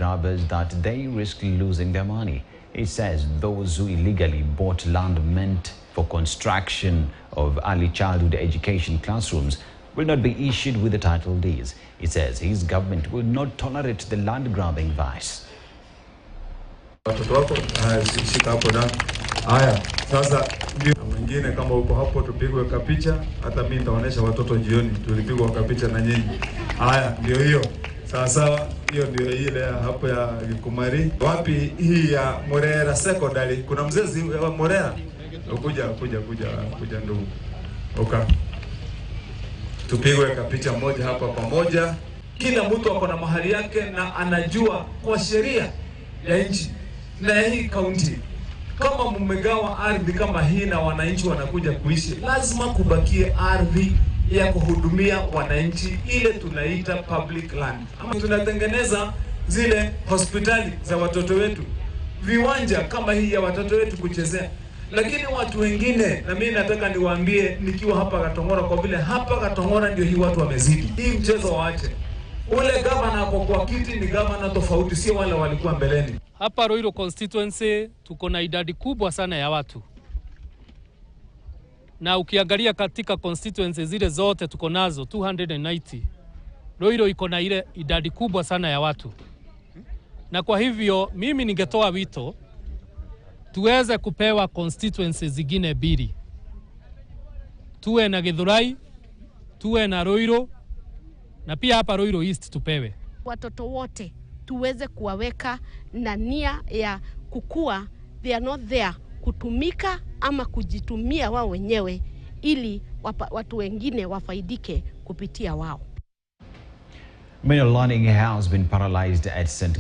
grabbers that they risk losing their money. It says those who illegally bought land meant for construction of early childhood education classrooms will not be issued with the title deeds. It says his government will not tolerate the land grabbing vice. Sasa mwingine kama uko hapo tupigwe kapicha, hata mimi nitaonesha watoto jioni tulipigwa kapicha na nyinyi. Haya ndio hiyo. Sasa hiyo ndio ile hapo ya Kumari. Wapi hii ya Morera Secondary? Kuna mzee wa Morera. Kuja ndugu. Okay. Tupigwe kapicha moja hapa pamoja. Kila mtu ako na mahali yake na anajua kwa sheria ya nchi na hii kaunti. Kama mmegawa ardhi kama hii na wananchi wanakuja kuishi, lazima kubakie ardhi ya kuhudumia wananchi, ile tunaita public land. Ama tunatengeneza zile hospitali za watoto wetu, viwanja kama hii ya watoto wetu kuchezea. Lakini watu wengine, na mimi nataka niwaambie nikiwa hapa Gatongora, kwa vile hapa Gatongora ndio hii watu wamezidi. Hii mchezo waache. Ule gavana kwa kiti ni gavana tofauti, sio wale walikuwa mbeleni. Hapa Roiro constituency tuko na idadi kubwa sana ya watu. Na ukiangalia katika constituency zile zote tuko nazo 290. Roiro iko na ile idadi kubwa sana ya watu. Na kwa hivyo mimi ningetoa wito tuweze kupewa constituency zingine mbili. Tuwe na Githurai, tuwe na Roiro, na pia hapa Roiro East tupewe. Watoto wote tuweze kuwaweka na nia ya kukua, they are not there kutumika ama kujitumia wao wenyewe ili watu wengine wafaidike kupitia wao. Many learning has been paralyzed at St.